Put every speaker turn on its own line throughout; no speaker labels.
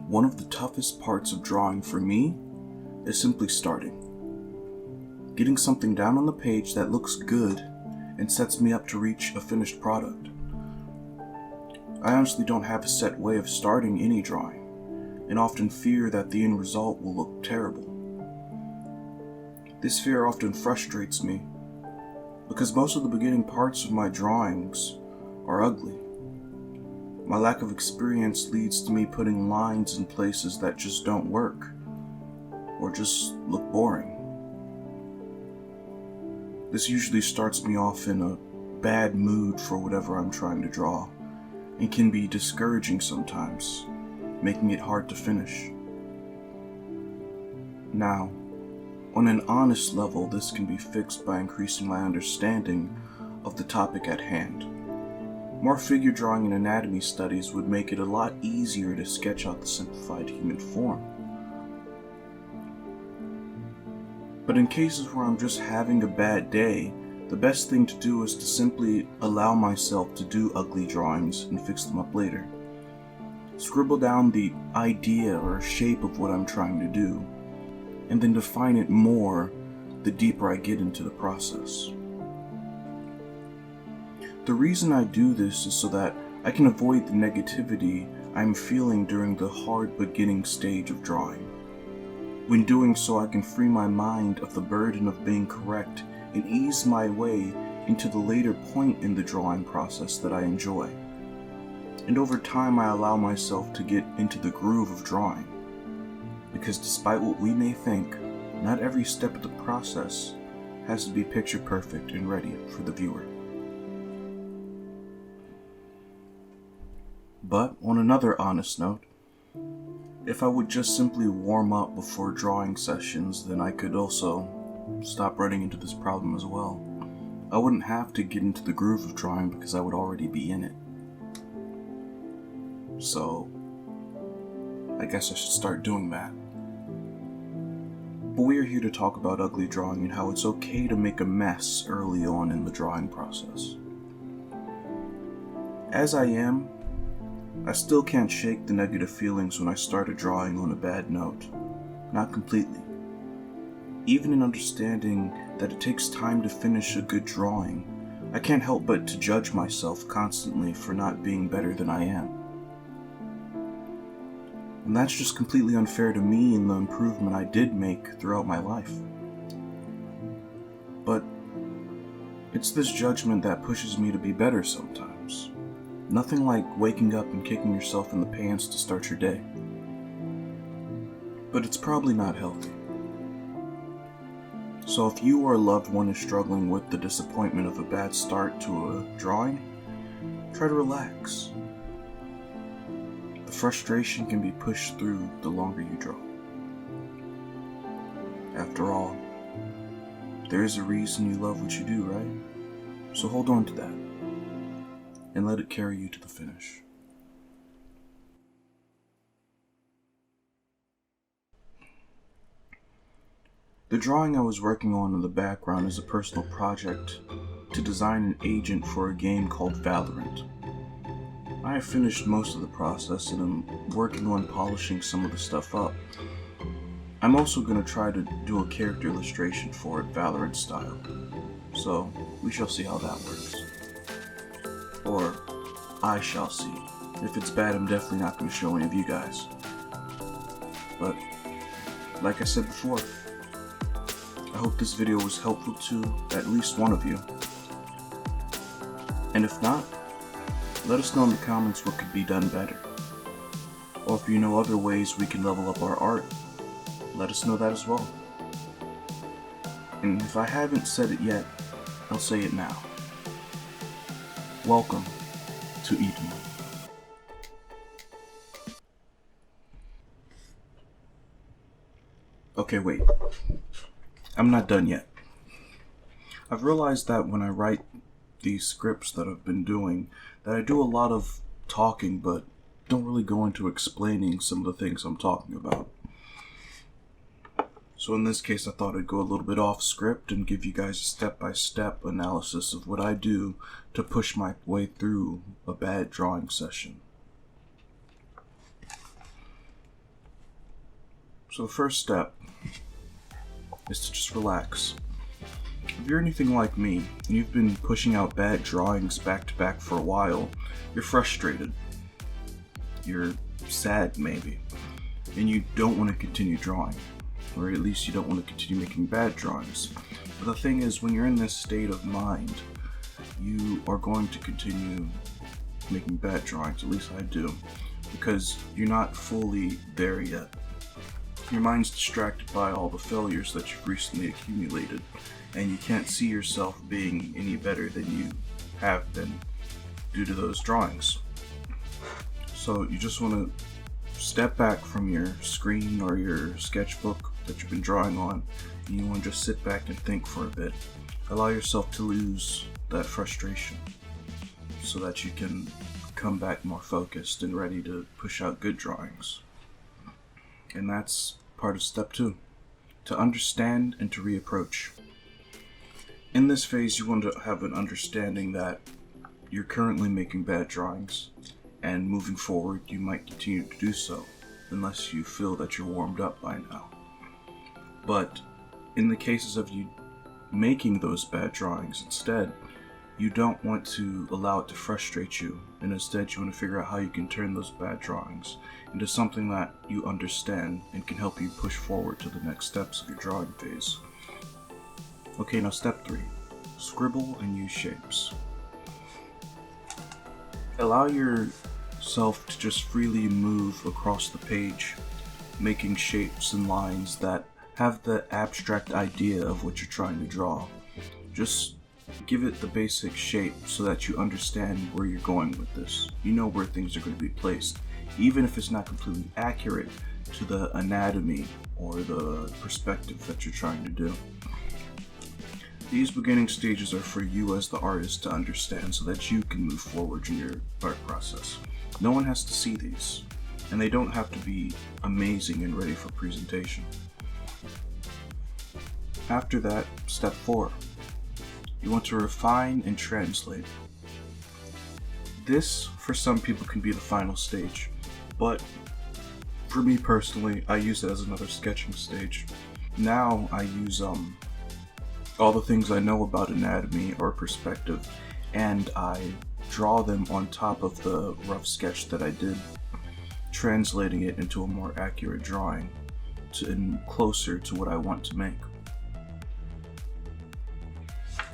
One of the toughest parts of drawing for me is simply starting. Getting something down on the page that looks good and sets me up to reach a finished product. I honestly don't have a set way of starting any drawing, and often fear that the end result will look terrible. This fear often frustrates me, because most of the beginning parts of my drawings are ugly. My lack of experience leads to me putting lines in places that just don't work, or just look boring. This usually starts me off in a bad mood for whatever I'm trying to draw, and can be discouraging sometimes, making it hard to finish. Now, on an honest level, this can be fixed by increasing my understanding of the topic at hand. More figure drawing and anatomy studies would make it a lot easier to sketch out the simplified human form. But in cases where I'm just having a bad day, the best thing to do is to simply allow myself to do ugly drawings and fix them up later. Scribble down the idea or shape of what I'm trying to do, and then define it more the deeper I get into the process. The reason I do this is so that I can avoid the negativity I'm feeling during the hard beginning stage of drawing. When doing so, I can free my mind of the burden of being correct and ease my way into the later point in the drawing process that I enjoy. And over time, I allow myself to get into the groove of drawing. Because despite what we may think, not every step of the process has to be picture perfect and ready for the viewer. But on another honest note, if I would just simply warm up before drawing sessions, then I could also stop running into this problem as well. I wouldn't have to get into the groove of drawing because I would already be in it. So, I guess I should start doing that. But we are here to talk about ugly drawing and how it's okay to make a mess early on in the drawing process. As I am, I still can't shake the negative feelings when I start a drawing on a bad note. Not completely. Even in understanding that it takes time to finish a good drawing, I can't help but to judge myself constantly for not being better than I am. And that's just completely unfair to me and the improvement I did make throughout my life. But it's this judgment that pushes me to be better sometimes. Nothing like waking up and kicking yourself in the pants to start your day. But it's probably not healthy. So if you or a loved one is struggling with the disappointment of a bad start to a drawing, try to relax. The frustration can be pushed through the longer you draw. After all, there is a reason you love what you do, right? So hold on to that, and let it carry you to the finish. The drawing I was working on in the background is a personal project to design an agent for a game called Valorant. I have finished most of the process and I'm working on polishing some of the stuff up. I'm also going to try to do a character illustration for it, Valorant style, so we shall see how that works. Or, I shall see. If it's bad, I'm definitely not going to show any of you guys. But, like I said before, I hope this video was helpful to at least one of you. And if not, let us know in the comments what could be done better. Or if you know other ways we can level up our art, let us know that as well. And if I haven't said it yet, I'll say it now. Welcome to Edenwick. Okay, wait. I'm not done yet. I've realized that when I write these scripts that I've been doing, that I do a lot of talking, but don't really go into explaining some of the things I'm talking about. So in this case, I thought I'd go a little bit off script and give you guys a step-by-step analysis of what I do to push my way through a bad drawing session. So the first step is to just relax. If you're anything like me, and you've been pushing out bad drawings back to back for a while, you're frustrated. You're sad, maybe. And you don't want to continue drawing. Or at least you don't want to continue making bad drawings. But the thing is, when you're in this state of mind, you are going to continue making bad drawings, at least I do, because you're not fully there yet. Your mind's distracted by all the failures that you've recently accumulated, and you can't see yourself being any better than you have been due to those drawings. So you just want to step back from your screen or your sketchbook that you've been drawing on, and you want to just sit back and think for a bit. Allow yourself to lose that frustration so that you can come back more focused and ready to push out good drawings. And that's part of step 2, to understand and to reapproach. In this phase, you want to have an understanding that you're currently making bad drawings, and moving forward, you might continue to do so, unless you feel that you're warmed up by now. But in the cases of you making those bad drawings instead, you don't want to allow it to frustrate you, and instead you want to figure out how you can turn those bad drawings into something that you understand and can help you push forward to the next steps of your drawing phase. Okay, now step 3, scribble and use shapes. Allow yourself to just freely move across the page, making shapes and lines that have the abstract idea of what you're trying to draw. Just give it the basic shape so that you understand where you're going with this. You know where things are going to be placed, even if it's not completely accurate to the anatomy or the perspective that you're trying to do. These beginning stages are for you as the artist to understand so that you can move forward in your art process. No one has to see these, and they don't have to be amazing and ready for presentation. After that, step 4. You want to refine and translate. This, for some people, can be the final stage, but for me personally, I use it as another sketching stage. Now I use all the things I know about anatomy or perspective, and I draw them on top of the rough sketch that I did, translating it into a more accurate drawing and closer to what I want to make.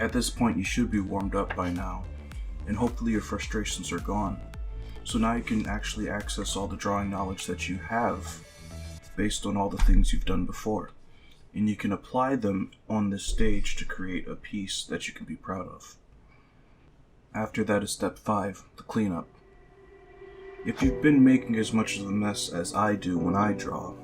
At this point, you should be warmed up by now, and hopefully your frustrations are gone. So now you can actually access all the drawing knowledge that you have based on all the things you've done before, and you can apply them on this stage to create a piece that you can be proud of. After that is step 5, the cleanup. If you've been making as much of a mess as I do when I draw,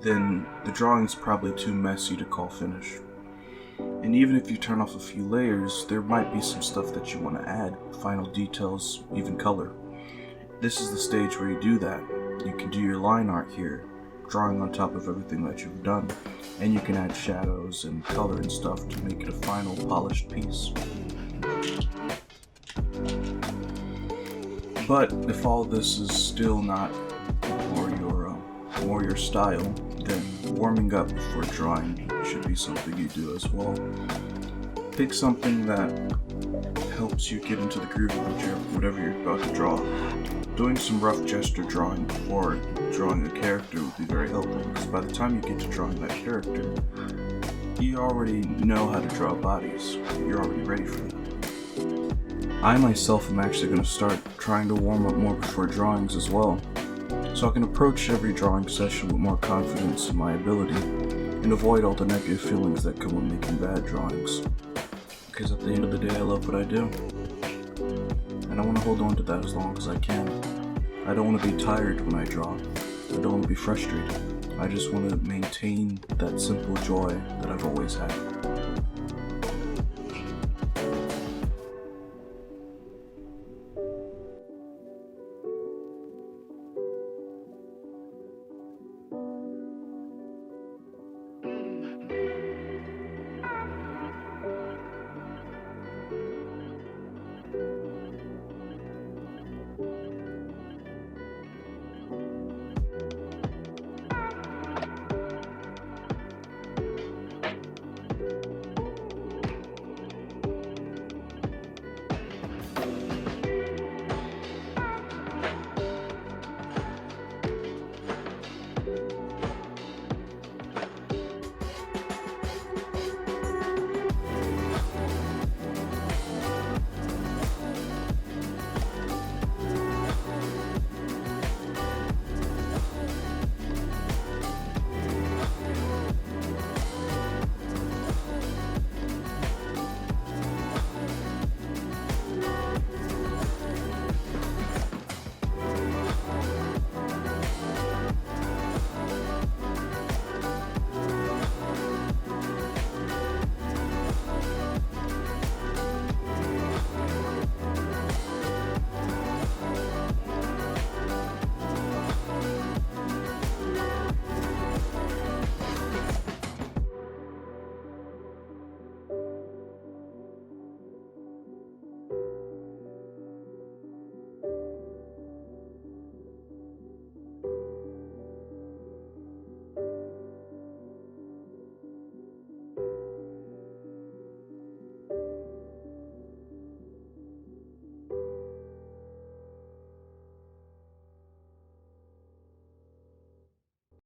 then the drawing's probably too messy to call finish. And even if you turn off a few layers, there might be some stuff that you want to add, final details, even color. This is the stage where you do that. You can do your line art here, drawing on top of everything that you've done, and you can add shadows and color and stuff to make it a final polished piece. But if all this is still not more your style, then warming up before drawing should be something you do as well. Pick something that helps you get into the groove of whatever you're about to draw. Doing some rough gesture drawing before drawing a character would be very helpful, because by the time you get to drawing that character, you already know how to draw bodies. You're already ready for that. I myself am actually going to start trying to warm up more before drawings as well, so I can approach every drawing session with more confidence in my ability and avoid all the negative feelings that come with making bad drawings. Because at the end of the day, I love what I do, and I want to hold on to that as long as I can. I don't want to be tired when I draw. I don't want to be frustrated. I just want to maintain that simple joy that I've always had.